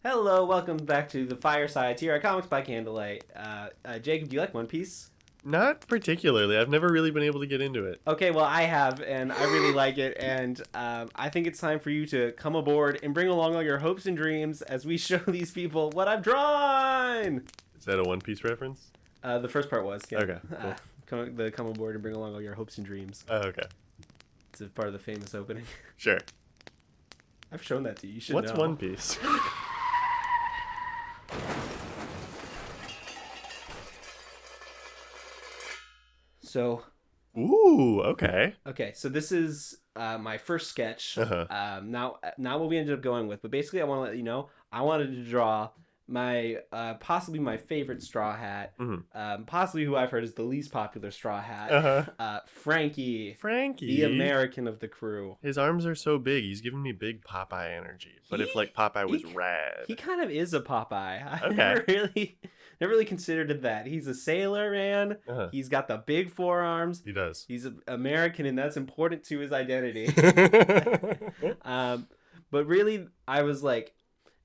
Hello, welcome back to the Fireside here at Comics by Candlelight. Jacob, do you like One Piece? Not particularly. I've never really been able to get into it. Okay, well, I have, and I really like it, and I think it's time for you to come aboard and bring along all your hopes and dreams as we show these people what I've drawn! Is that a One Piece reference? The first part was, yeah. Okay, cool. Come aboard and bring along all your hopes and dreams. Oh, okay. It's a part of the famous opening. Sure. I've shown that to you. You should What's know. One Piece? So, Ooh, okay. so this is my first sketch. Uh-huh. Now what we ended up going with, but basically I want to let you know I wanted to draw my possibly my favorite Straw Hat, possibly who I've heard is the least popular Straw Hat, Franky, the American of the crew. His arms are so big. He's giving me big Popeye energy. But if like Popeye was rad, he kind of is a Popeye. I Okay. never really considered that. He's a sailor man. He's got the big forearms. He does. He's an American, and that's important to his identity. But really, I was like,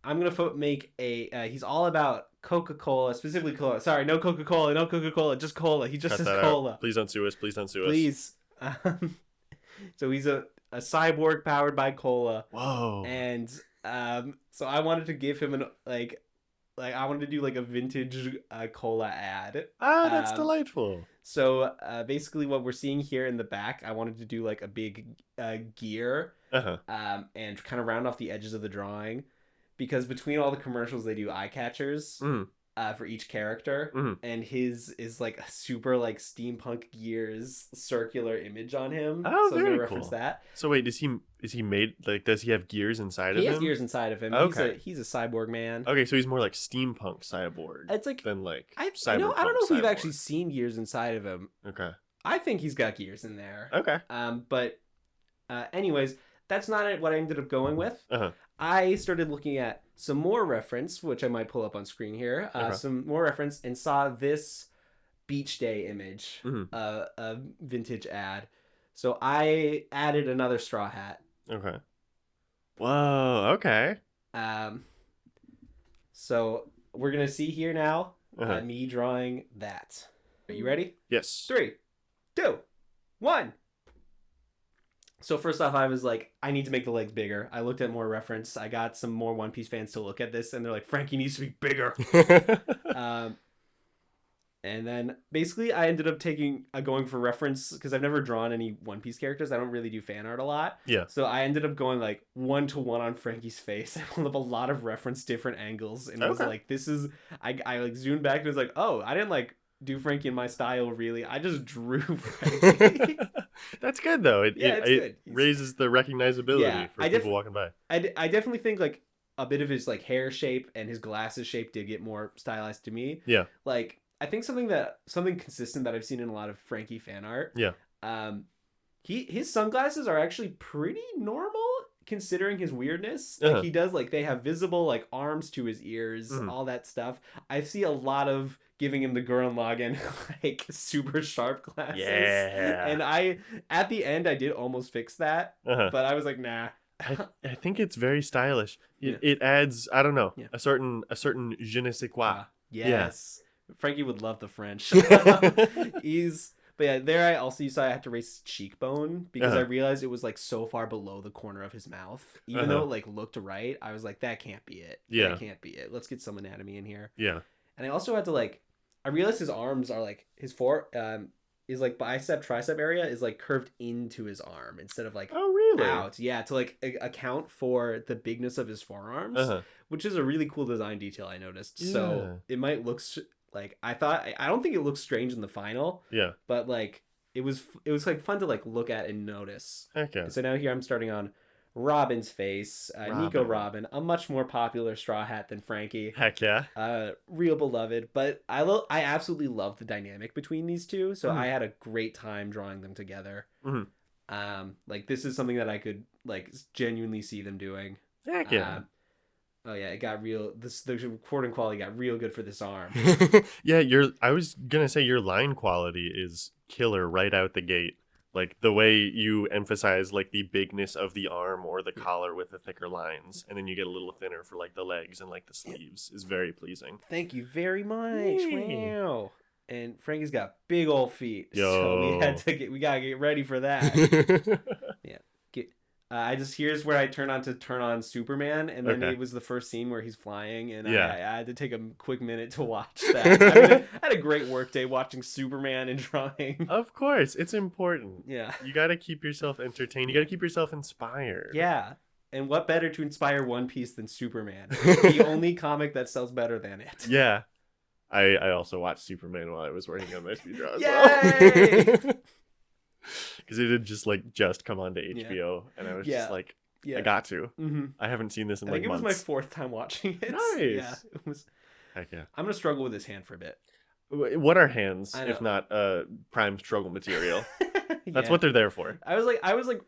I'm gonna make a. He's all about Coca-Cola, specifically cola. Sorry, no Coca-Cola, just cola. He just Cut says that cola. out. Please don't sue us. Please don't sue us. Please. So he's a cyborg powered by cola. Whoa. And so I wanted to give him an I wanted to do like a vintage cola ad. Ah, that's delightful. So basically what we're seeing here in the back, I wanted to do like a big gear and kind of round off the edges of the drawing, because between all the commercials they do eye catchers for each character, and his is like a super like steampunk gears circular image on him. Oh, so I'm very gonna reference cool. that. So wait, is he made like, does he have gears inside of him? He has gears inside of him. Okay. He's a cyborg man. Okay, so he's more like steampunk cyborg. It's like than like I cyberpunk don't know if we've cyborg. actually seen gears inside of him. Okay. I think he's got gears in there. Okay. But anyways, that's not what I ended up going with. I started looking at some more reference, which I might pull up on screen here. Some more reference, and saw this beach day image, a vintage ad. So I added another straw hat. Okay. Whoa. Okay. So we're gonna see here now me drawing that. Are you ready? Yes. 3, 2, 1. So first off, I was like, I need to make the legs bigger. I looked at more reference. I got some more One Piece fans to look at this, and they're like, Franky needs to be bigger. And then basically I ended up going for reference, because I've never drawn any One Piece characters. I don't really do fan art a lot. Yeah. So I ended up going like 1-to-1 on Franky's face. I pulled up a lot of reference different angles, and it was like, this is, I like zoomed back and was like, oh, I didn't like do Franky in my style really. I just drew Franky. That's good though. It raises the recognizability for people walking by. I definitely think like a bit of his like hair shape and his glasses shape did get more stylized to me. Yeah. Like I think something consistent that I've seen in a lot of Franky fan art. Yeah. His sunglasses are actually pretty normal considering his weirdness. Like he does, like, they have visible like arms to his ears, all that stuff. I see a lot of giving him the Gurren Lagann like super sharp glasses. Yeah. And at the end I did almost fix that, but I was like, nah. I think it's very stylish. It adds, I don't know, a certain je ne sais quoi. Yes. Yeah. Franky would love the French. But yeah, there I also saw I had to raise his cheekbone because I realized it was like so far below the corner of his mouth. Even though it like looked right, I was like, that can't be it. Yeah. That can't be it. Let's get some anatomy in here. Yeah. And I also had to like, I realized his arms are like, his is like bicep tricep area is like curved into his arm instead of like out. Yeah, to like account for the bigness of his forearms, which is a really cool design detail I noticed. Yeah. So it might look like I don't think it looks strange in the final. Yeah. But like it was like fun to like look at and notice. Okay. So now here I'm starting on Robin's face, Nico Robin, a much more popular Straw Hat than Franky. Heck yeah. Real beloved, but I absolutely love the dynamic between these two, so I had a great time drawing them together. Like this is something that I could like genuinely see them doing. Heck yeah. Oh yeah, it got real. The recording quality got real good for this arm. Yeah, I was gonna say your line quality is killer right out the gate. Like the way you emphasize like the bigness of the arm or the collar with the thicker lines, and then you get a little thinner for like the legs and like the sleeves is very pleasing. Thank you very much. Yay. Wow. And Franky's got big old feet, Yo. so we gotta get ready for that. Yeah. Here's where I turn on Superman, and then it was the first scene where he's flying, and I had to take a quick minute to watch that. I had a great work day watching Superman and drawing. Of course, it's important. Yeah. You got to keep yourself entertained. You got to keep yourself inspired. Yeah. And what better to inspire One Piece than Superman? The only comic that sells better than it. Yeah. I also watched Superman while I was working on my Speeddrawing. Yay! Because it had just come on to HBO, and I was just like, I got to. Mm-hmm. I haven't seen this in months. It was my fourth time watching it. Nice. Yeah, it was. Heck yeah. I'm gonna struggle with his hand for a bit. What are hands if not prime struggle material? That's what they're there for. I was like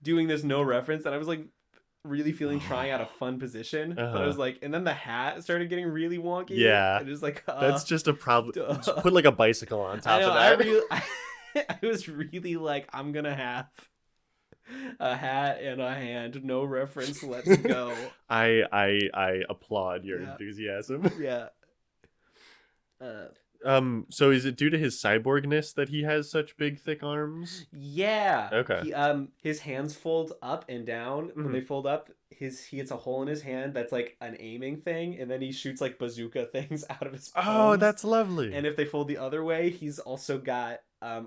doing this no reference, and I was like really feeling trying out a fun position, but I was like, and then the hat started getting really wonky. Yeah, it was like that's just a problem. Just put like a bicycle on top of that. I was really like, I'm gonna have a hat and a hand, no reference. Let's go. I applaud your enthusiasm. Yeah. So is it due to his cyborgness that he has such big, thick arms? Yeah. Okay. His hands fold up and down. When they fold up, he gets a hole in his hand that's like an aiming thing, and then he shoots like bazooka things out of his palms. Oh, that's lovely. And if they fold the other way, he's also got I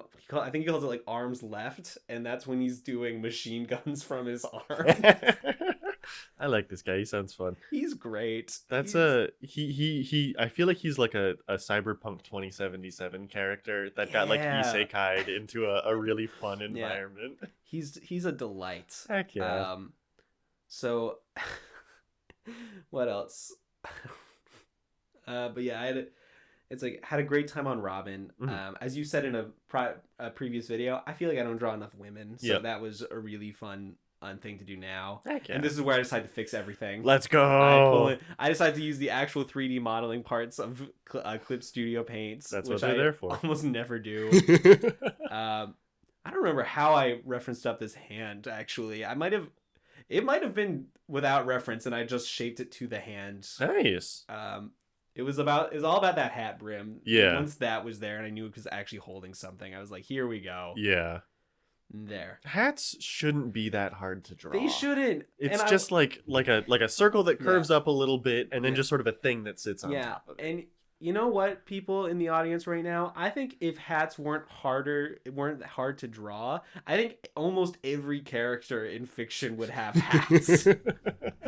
think he calls it like arms left, and that's when he's doing machine guns from his arm. I like this guy. He sounds fun. He's great. That's he I feel like he's like a Cyberpunk 2077 character that got like isekai'd into a really fun environment. He's a delight. Heck yeah. So what else? But yeah, had a great time on Robin. As you said in a previous video, I feel like I don't draw enough women, so that was a really fun thing to do now. Heck yeah. And this is where I decided to fix everything. Let's go. I decided to use the actual 3D modeling parts of Clip Studio Paints. That's what they're there for. Almost never do. I don't remember how I referenced up this hand, actually. It might have been without reference, and I just shaped it to the hand. Nice. It was all about that hat brim. Yeah. Once that was there and I knew it was actually holding something, I was like, here we go. Yeah. There. Hats shouldn't be that hard to draw. They shouldn't. It's just like a circle that curves up a little bit, and then just sort of a thing that sits on top of it. And you know what, people in the audience right now? I think if hats weren't hard to draw, I think almost every character in fiction would have hats.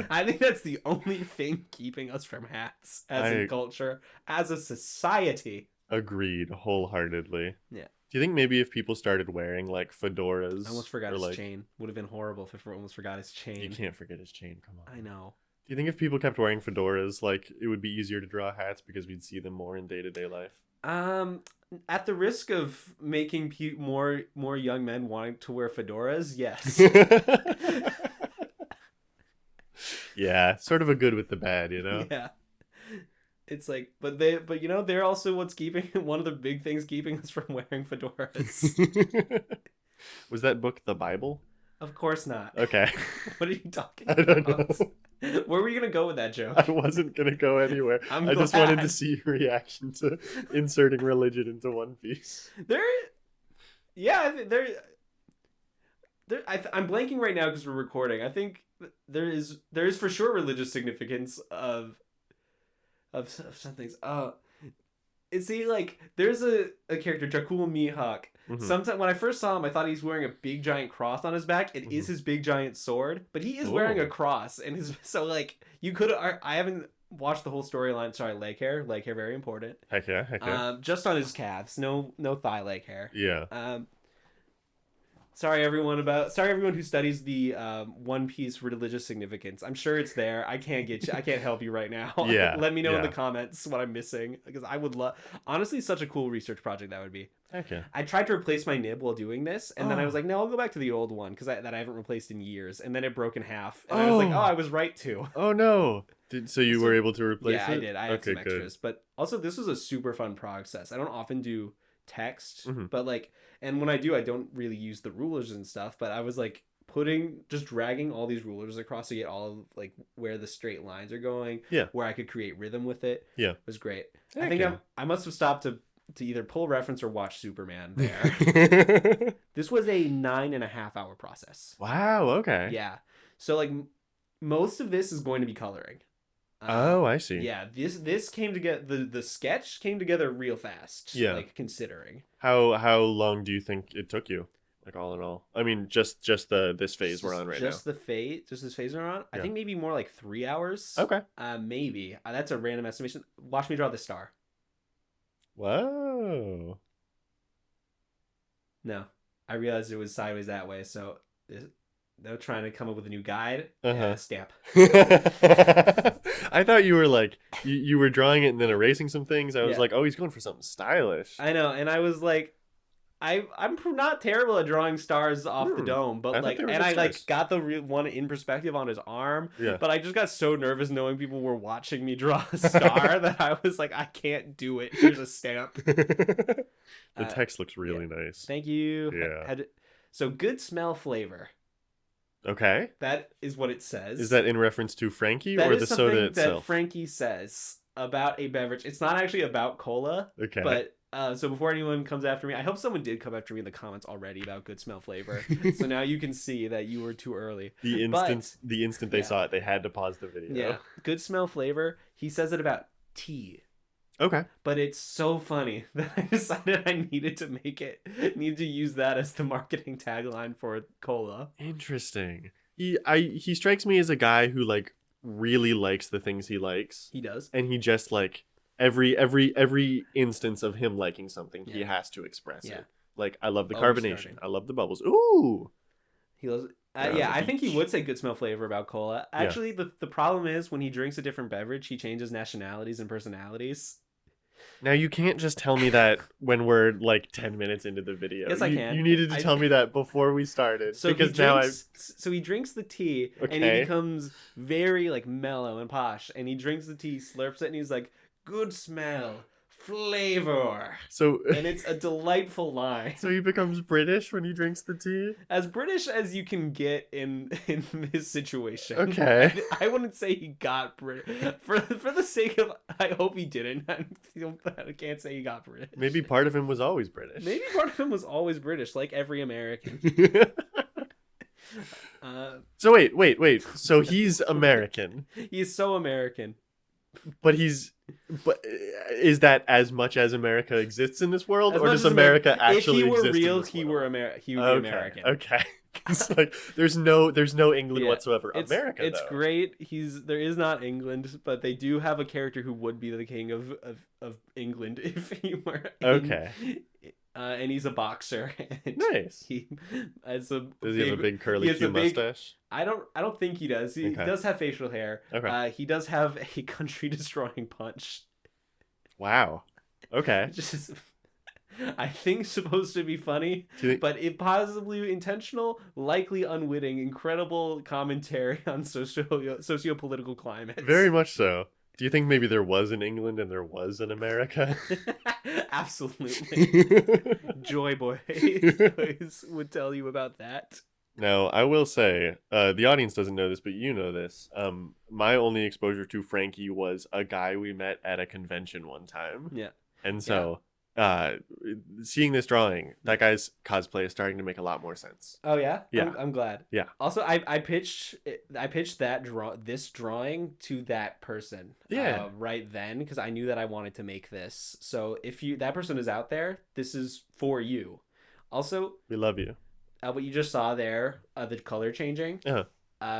I think that's the only thing keeping us from hats as a culture, as a society. Agreed, wholeheartedly. Yeah. Do you think maybe if people started wearing like fedoras? I almost forgot his chain. Would have been horrible if I almost forgot his chain. You can't forget his chain. Come on. I know. Do you think if people kept wearing fedoras, like it would be easier to draw hats because we'd see them more in day-to-day life? At the risk of making more young men wanting to wear fedoras, yes. Yeah, sort of a good with the bad, you know. Yeah. It's like, but they're also what's keeping one of the big things keeping us from wearing fedoras. Was that book the Bible? Of course not. Okay. What are you talking about? I don't know. Where were you gonna go with that joke? I wasn't gonna go anywhere. I just wanted to see your reaction to inserting religion into One Piece. I'm blanking right now because we're recording. I think there is for sure religious significance of some things. There's a character, Jakul Mihawk. Sometimes when I first saw him, I thought he's wearing a big giant cross on his back. It is his big giant sword, but he is wearing a cross, and you could. I haven't watched the whole storyline. Sorry, leg hair, very important. Heck yeah. Just on his calves, no thigh leg hair. Yeah. Sorry everyone who studies the One Piece religious significance. I'm sure it's there. I can't help you right now. Yeah. Let me know in the comments what I'm missing, because I would love. Honestly, such a cool research project that would be. Okay. I tried to replace my nib while doing this, and then I was like, no, I'll go back to the old one that I haven't replaced in years, and then it broke in half, and I was like, I was right too. Oh no. So you were able to replace it? Yeah, I did. I had some extras, but also this was a super fun process. I don't often do text, Mm-hmm. but like, and when I do, I don't really use the rulers and stuff, but I was like just dragging all these rulers across to get all of like where the straight lines are going, where I could create rhythm with it. It was great. I think I must have stopped to either pull reference or watch Superman there. This was a 9.5 hour process. Wow. Okay. Yeah. So like most of this is going to be coloring. Oh, I see. Yeah, this came together. The sketch came together real fast. Yeah. Like considering. How long do you think it took you? Like all in all, I mean, just this phase we're on right now. Just this phase we're on. Yeah. I think maybe more like 3 hours. Okay. Maybe that's a random estimation. Watch me draw the star. Whoa. No, I realized it was sideways that way, so they're trying to come up with a new guide. Yeah, stamp. I thought you were like you were drawing it and then erasing some things. I was like, oh, he's going for something stylish. I know, and I was like, I'm not terrible at drawing stars off the dome, but like, and I like got the real one in perspective on his arm. Yeah. But I just got so nervous knowing people were watching me draw a star that I was like, I can't do it. Here's a stamp. The text looks really nice. Thank you. Yeah. So good smell flavor. Okay. That is what it says. Is that in reference to Franky or the soda itself? That Franky says about a beverage. It's not actually about cola. Okay. But so before anyone comes after me, I hope someone did come after me in the comments already about good smell flavor. So now you can see that you were too early. The instant they saw it, they had to pause the video. Yeah. Good smell flavor. He says it about tea. Okay. But it's so funny that I decided I needed to use that as the marketing tagline for cola. Interesting. He strikes me as a guy who like really likes the things he likes. He does. And he just like every instance of him liking something, he has to express it. Like, I love the carbonation. I love the bubbles. Ooh. He loves I think he would say good smell flavor about cola. Actually, the problem is when he drinks a different beverage, he changes nationalities and personalities. Now, you can't just tell me that when we're like 10 minutes into the video. Yes, I can. You needed to tell me that before we started. So he drinks the tea, and he becomes very like mellow and posh. And he drinks the tea, slurps it, and he's like, good smell, flavor. And it's a delightful line. So he becomes British when he drinks the tea? As British as you can get in this situation. Okay. I wouldn't say he got British. For the sake of, I hope he didn't. I can't say he got British. Maybe part of him was always British. Maybe part of him was always British, like every American. So wait. So he's American. He's so American. But is that as much as America exists in this world, or does America actually exist? If he were real, he would be American. Okay. It's like there's no England whatsoever. America, it's great. There is not England, but they do have a character who would be the king of England if he were. And he's a boxer. Nice. Does he have a big curly Q mustache? I don't think he does. He does have facial hair. Okay. He does have a country destroying punch. Wow. Okay. I think supposed to be funny, but it possibly intentional, likely unwitting, incredible commentary on socio-political climate. Very much so. Do you think maybe there was an England and there was an America? Absolutely. Joy Boys would tell you about that. Now, I will say, the audience doesn't know this, but you know this. My only exposure to Franky was a guy we met at a convention one time. Yeah. And so, seeing this drawing, that guy's cosplay is starting to make a lot more sense. Oh yeah? Yeah. I'm glad. Yeah. Also, I pitched this drawing to that person. Yeah. Right then, because I knew that I wanted to make this. So if that person is out there, this is for you. Also, we love you. What you just saw there, the color changing.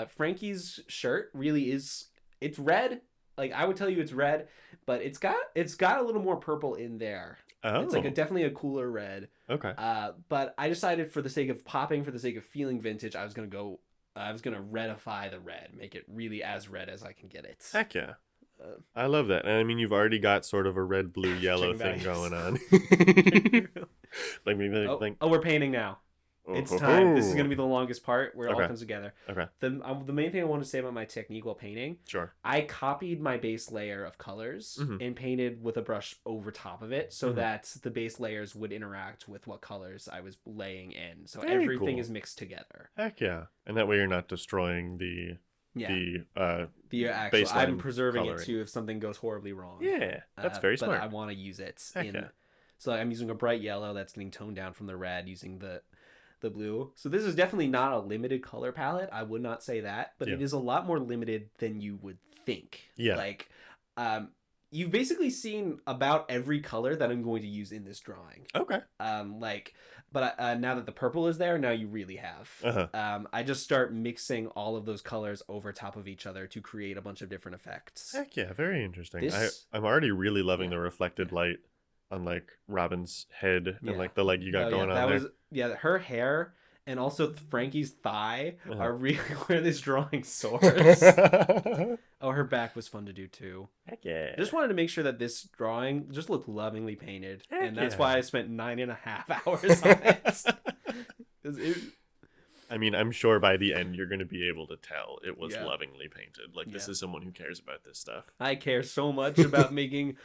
Franky's shirt really is. It's red. Like, I would tell you it's red, but it's got a little more purple in there. Oh. It's like definitely a cooler red. Okay. But I decided for the sake of feeling vintage, I was gonna redify the red, make it really as red as I can get it. Heck yeah. I love that. And I mean, you've already got sort of a red, blue, yellow thing going on. Oh, we're painting now. It's time. This is going to be the longest part where it all Okay. comes together. Okay. The main thing I want to say about my technique while painting, Sure. I copied my base layer of colors and painted with a brush over top of it so that the base layers would interact with what colors I was laying in. So Very everything cool. is mixed together. Heck yeah. And that way you're not destroying the actual. I'm baseline preserving coloring. it too if something goes horribly wrong. Yeah, that's very smart. But I want to use it Heck yeah. So I'm using a bright yellow that's getting toned down from the red using the blue. So this is definitely not a limited color palette. I would not say that, but it is a lot more limited than you would think. Yeah. Like, you've basically seen about every color that I'm going to use in this drawing. Okay. But now that the purple is there, now you really have. Uh-huh. I just start mixing all of those colors over top of each other to create a bunch of different effects. Heck yeah, very interesting. I'm already really loving the reflected light on like Robin's head and like the leg you got going on there. Her hair and also Franky's thigh are really where this drawing soars. Her back was fun to do too. Heck yeah. I just wanted to make sure that this drawing just looked lovingly painted. Heck and that's why I spent 9.5 hours on it. I mean, I'm sure by the end you're going to be able to tell it was lovingly painted. Like, this is someone who cares about this stuff. I care so much about making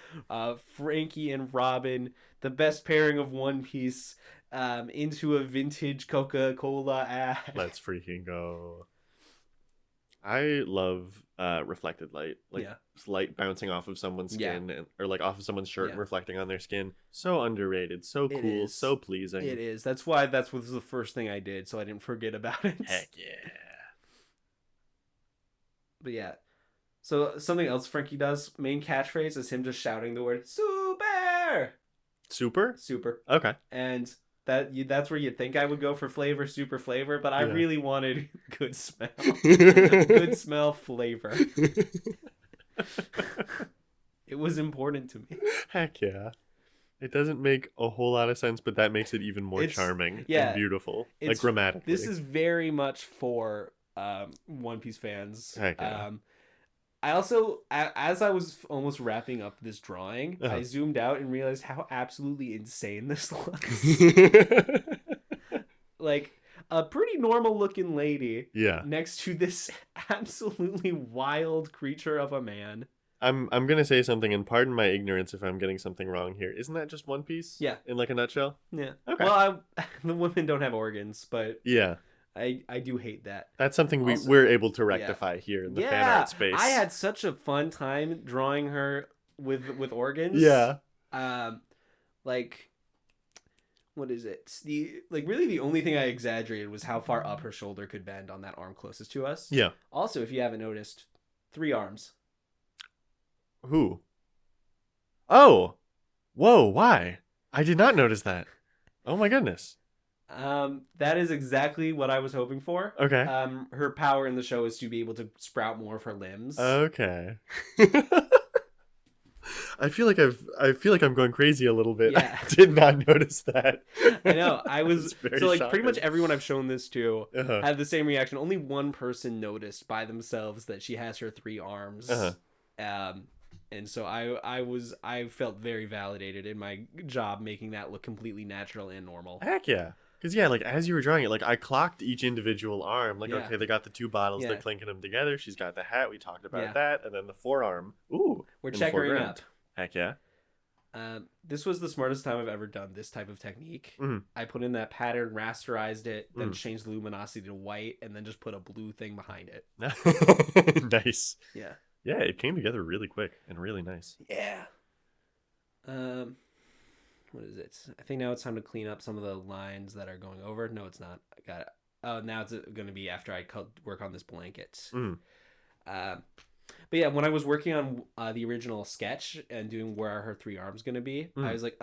Franky and Robin the best pairing of One Piece into a vintage Coca-Cola ad. Let's freaking go. I love reflected light. Like, light bouncing off of someone's skin or like off of someone's shirt and reflecting on their skin. So underrated, so cool, so pleasing. It is. That's why that was the first thing I did, so I didn't forget about it. Heck yeah. But yeah. So something else Franky does, main catchphrase is him just shouting the word super. Super. Okay. And that's where you'd think I would go for flavor, super flavor, but I really wanted good smell. Good smell flavor. It was important to me. Heck yeah. It doesn't make a whole lot of sense, but that makes it even more charming and beautiful. Like grammatically. This is very much for One Piece fans. Heck yeah. I also, as I was almost wrapping up this drawing, I zoomed out and realized how absolutely insane this looks. Like, a pretty normal looking lady next to this absolutely wild creature of a man. I'm gonna say something, and pardon my ignorance if I'm getting something wrong here. Isn't that just One Piece? Yeah. In like a nutshell? Yeah. Okay. Well, the women don't have organs, but yeah. I do hate that. That's something we're able to rectify here in the fan art space. I had such a fun time drawing her with organs. Yeah. Like, what is it? Really the only thing I exaggerated was how far up her shoulder could bend on that arm closest to us. Yeah. Also, if you haven't noticed, 3 arms. Who? Oh. Whoa, why? I did not notice that. Oh my goodness. That is exactly what I was hoping for. Okay. Her power in the show is to be able to sprout more of her limbs. Okay. I feel like I'm going crazy a little bit. Yeah. I did not notice that. I know. I was so like shocking. Pretty much everyone I've shown this to had the same reaction. Only one person noticed by themselves that she has her 3 arms. And so I felt very validated in my job making that look completely natural and normal. Heck yeah. Because, like, as you were drawing it, like, I clocked each individual arm. Like, okay, they got the 2 bottles. They're clinking them together. She's got the hat. We talked about that. And then the forearm. Ooh. We're checkering up. Heck yeah. This was the smartest time I've ever done this type of technique. I put in that pattern, rasterized it, then changed the luminosity to white, and then just put a blue thing behind it. Nice. Yeah. Yeah, it came together really quick and really nice. Yeah. What is it? I think now it's time to clean up some of the lines that are going over. No, it's not. I got it. Oh, now it's going to be after I work on this blanket. But yeah, when I was working on the original sketch and doing where are her 3 arms going to be, I was like,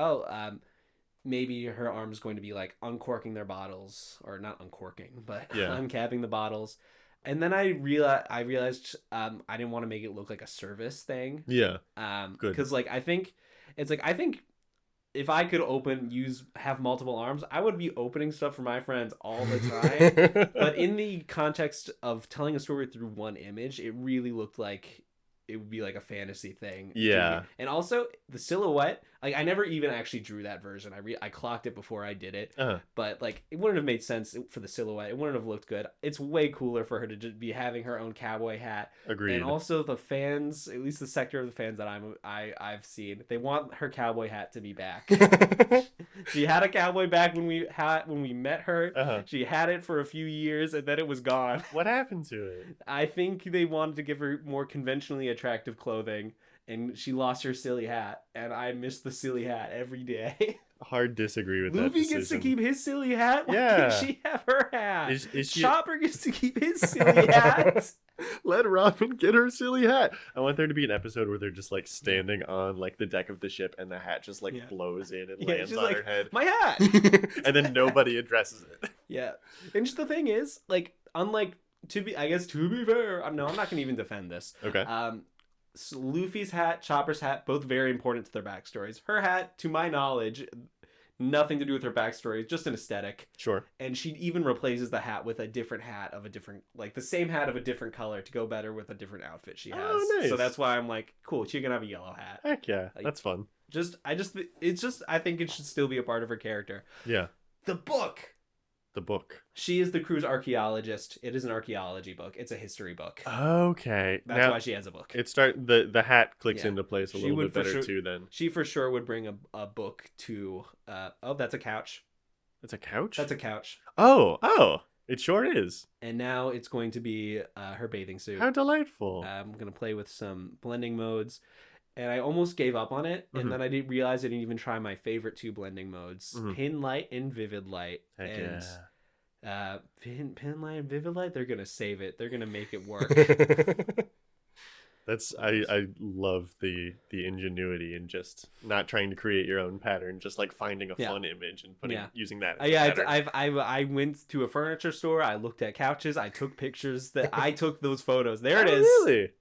maybe her arm's going to be like uncorking their bottles, or not uncorking, but uncapping the bottles. And then I realized I didn't want to make it look like a service thing. Yeah. Good. Because I think if I could have multiple arms, I would be opening stuff for my friends all the time. But in the context of telling a story through one image, it really looked like it would be like a fantasy thing. Yeah. And also the silhouette, Like, I never even actually drew that version. I clocked it before I did it. Uh-huh. But, like, it wouldn't have made sense for the silhouette. It wouldn't have looked good. It's way cooler for her to just be having her own cowboy hat. Agreed. And also the fans, at least the sector of the fans that I've seen, they want her cowboy hat to be back. She had a cowboy back when we met her. Uh-huh. She had it for a few years, and then it was gone. What happened to it? I think they wanted to give her more conventionally attractive clothing, and she lost her silly hat, and I miss the silly hat every day. Hard disagree with that Luffy decision. gets to keep his silly hat. Why Yeah. can't she have her hat? Is she... Chopper gets to keep his silly hat. Let Robin get her silly hat. I want there to be an episode where they're just like standing on like the deck of the ship, and the hat just like blows in and lands on her head. My hat. And then nobody addresses it. Yeah, and just the thing is, like, unlike to be fair, I'm not gonna even defend this. Okay. So Luffy's hat, Chopper's hat, both very important to their backstories. Her hat, to my knowledge, nothing to do with her backstory, just an aesthetic. Sure. And she even replaces the hat with a different hat of a different, like the same hat of a different color to go better with a different outfit she has. Oh, nice. So that's why I'm like, cool, she can have a yellow hat. Heck yeah, like, that's fun. I think it should still be a part of her character. Yeah. The book. She is the crew's archaeologist. It is an archaeology book. It's a history book. Okay. That's why she has a book. The hat clicks into place a little bit better too then. She for sure would bring a book to that's a couch. That's a couch? That's a couch. Oh. It sure is. And now it's going to be her bathing suit. How delightful. I'm going to play with some blending modes. And I almost gave up on it, and then I didn't realize I didn't even try my favorite two blending modes, Pin Light and Vivid Light. Heck and Pin Light and Vivid Light, they're gonna save it. They're gonna make it work. I love the ingenuity and just not trying to create your own pattern, just like finding a fun image and using that. I went to a furniture store. I looked at couches. I took pictures. I took those photos. There it is. Really?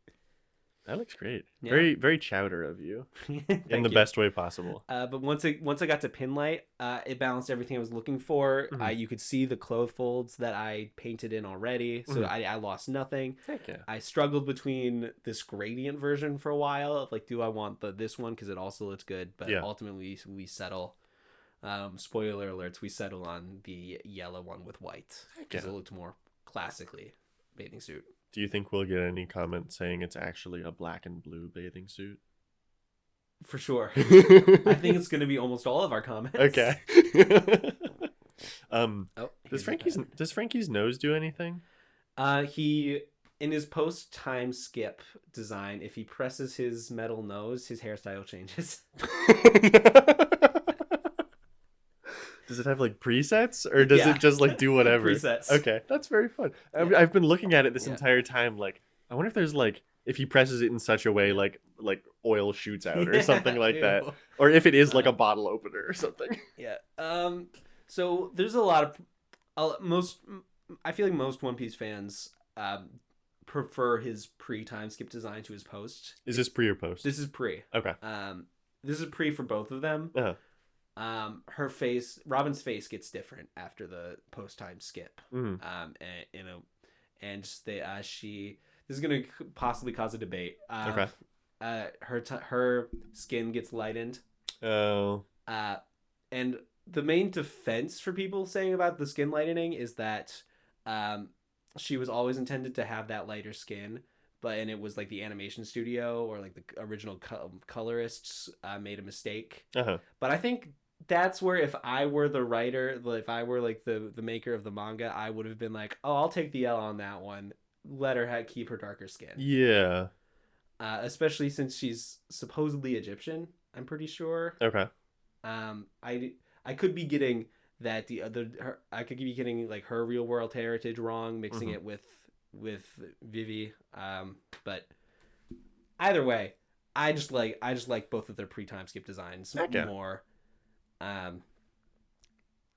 That looks great. Yeah. Very, very chowder of you, in the best way possible. But once I got to Pin Light, it balanced everything I was looking for. You could see the clothes folds that I painted in already, so I lost nothing. Heck yeah. I struggled between this gradient version for a while of like, do I want this one because it also looks good, but ultimately we settle. Spoiler alerts: we settle on the yellow one with white because it looked more classically bathing suit. Do you think we'll get any comment saying it's actually a black and blue bathing suit? For sure. I think it's going to be almost all of our comments. Okay. Does Franky's nose do anything? He, in his post-time skip design, if he presses his metal nose, his hairstyle changes. Does it have like presets, or does it just like do whatever? Presets. Okay, that's very fun. I've been looking at it this entire time. Like, I wonder if there's like, if he presses it in such a way, like oil shoots out or something like that, or if it is like a bottle opener or something. Yeah. So there's a lot of I feel like most One Piece fans prefer his pre-time skip design to his post. Is this pre or post? This is pre. Okay. This is pre for both of them. Uh-huh. Robin's face gets different after the post-time skip. This is gonna possibly cause a debate. Okay. Her skin gets lightened. Oh. And the main defense for people saying about the skin lightening is that she was always intended to have that lighter skin, and it was like the animation studio or like the original colorists made a mistake. Uh-huh. But I think that's where, if I were the writer, if I were like the maker of the manga, I would have been like, oh, I'll take the L on that one. Let her keep her darker skin. Yeah. Especially since she's supposedly Egyptian, I'm pretty sure. Okay. I could be getting that I could be getting like her real world heritage wrong, mixing it with Vivi. But either way, I just like both of their pre-time skip designs more.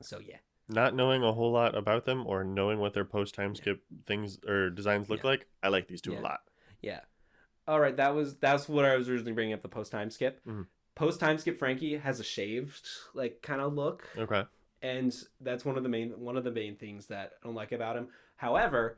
So yeah. Not knowing a whole lot about them or knowing what their post-time skip things or designs look like, I like these two a lot. Yeah. All right, that's what I was originally bringing up, the post-time skip. Post-time skip Franky has a shaved like kind of look. Okay. And that's one of the main things that I don't like about him. However,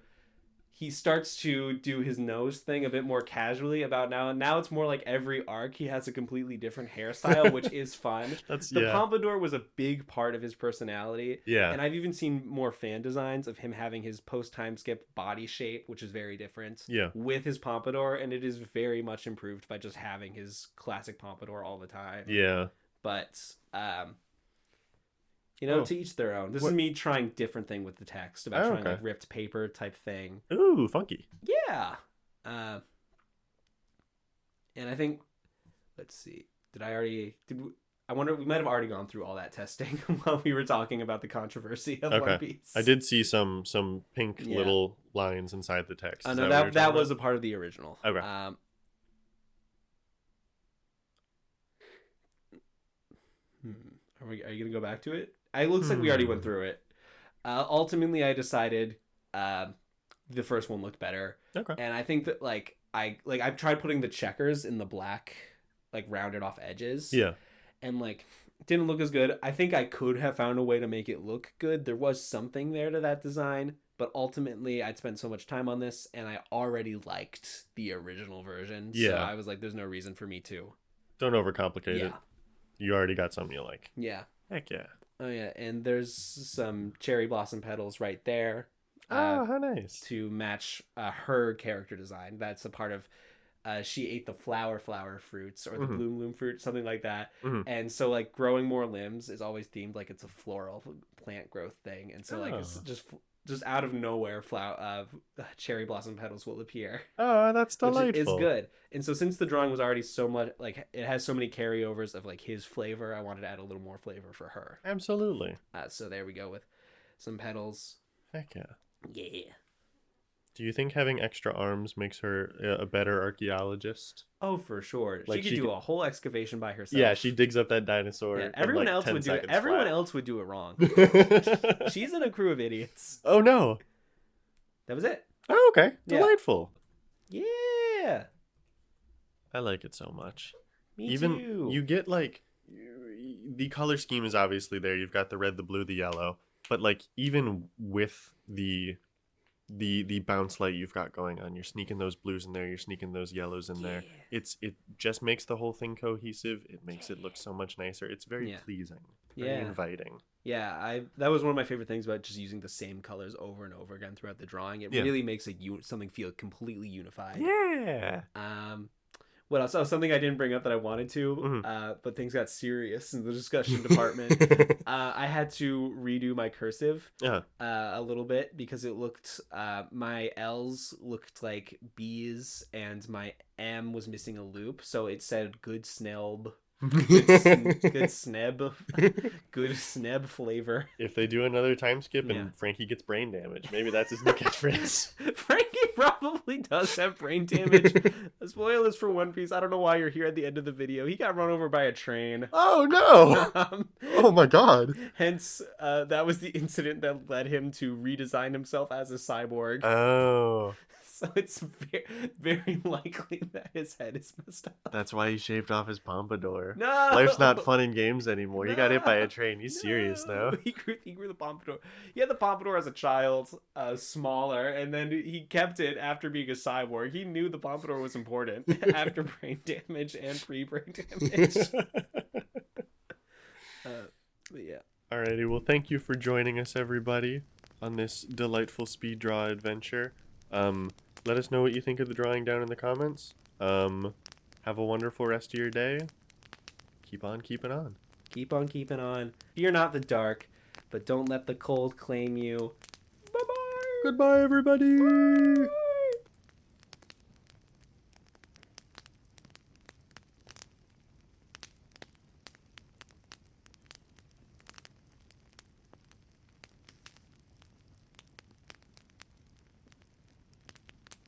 he starts to do his nose thing a bit more casually about now. And now it's more like every arc he has a completely different hairstyle, which is fun. The pompadour was a big part of his personality. Yeah. And I've even seen more fan designs of him having his post-time skip body shape, which is very different. Yeah. With his pompadour, and it is very much improved by just having his classic pompadour all the time. Yeah. But to each their own. This is me trying different thing with the text about trying like ripped paper type thing. Ooh, funky. Yeah. And I think, let's see. I wonder, we might have already gone through all that testing while we were talking about the controversy of One Piece. I did see some pink little lines inside the text. No, that was a part of the original. Okay. Are you going to go back to it? It looks like we already went through it. Ultimately, I decided the first one looked better. Okay. And I think that I've tried putting the checkers in the black, like rounded off edges. Yeah. And like didn't look as good. I think I could have found a way to make it look good. There was something there to that design, but ultimately I'd spent so much time on this and I already liked the original version. Yeah. So I was like, there's no reason for me to. Don't overcomplicate it. You already got something you like. Yeah. Heck yeah. Oh yeah, and there's some cherry blossom petals right there. Oh, how nice. To match her character design. That's a part of she ate the flower fruits or the bloom fruit, something like that. And so like growing more limbs is always themed like it's a floral plant growth thing. And so like it's just out of nowhere cherry blossom petals will appear. Oh, that's delightful. Which is good. And so since the drawing was already so much like it has so many carryovers of like his flavor, I wanted to add a little more flavor for her. Absolutely. So there we go with some petals. Heck yeah. Yeah. Do you think having extra arms makes her a better archaeologist? Oh, for sure. Like she could do a whole excavation by herself. Yeah, she digs up that dinosaur. Yeah, everyone else would do it. Everyone else would do it wrong. She's in a crew of idiots. Oh no. That was it. Oh, okay. Delightful. Yeah. I like it so much. Me too. You get like the color scheme is obviously there. You've got the red, the blue, the yellow. But like even with the bounce light you've got going on, you're sneaking those blues in there, you're sneaking those yellows in there. It just makes the whole thing cohesive. It makes it look so much nicer. It's very pleasing, very inviting. Yeah, that was one of my favorite things about just using the same colors over and over again throughout the drawing. It really makes something feel completely unified. Yeah. What else? Oh, something I didn't bring up that I wanted to, but things got serious in the discussion department. I had to redo my cursive a little bit because it looked, my L's looked like B's and my M was missing a loop. So it said good snelb. Good sneb flavor. If they do another time skip and Franky gets brain damage, maybe that's his new catchphrase. Franky probably does have brain damage. Spoilers for One Piece. I don't know why you're here at the end of the video. He got run over by a train. Oh no! Oh my god! Hence, that was the incident that led him to redesign himself as a cyborg. Oh. So it's very, very likely that his head is messed up. That's why he shaved off his pompadour. No! Life's not fun in games anymore. No! He got hit by a train. He's serious now. He grew the pompadour. He had the pompadour as a child, smaller, and then he kept it after being a cyborg. He knew the pompadour was important after brain damage and pre-brain damage. But yeah. Alrighty, well, thank you for joining us, everybody, on this delightful speed draw adventure. Let us know what you think of the drawing down in the comments. Have a wonderful rest of your day. Keep on keeping on. Keep on keeping on. Fear not the dark, but don't let the cold claim you. Bye-bye. Goodbye, everybody.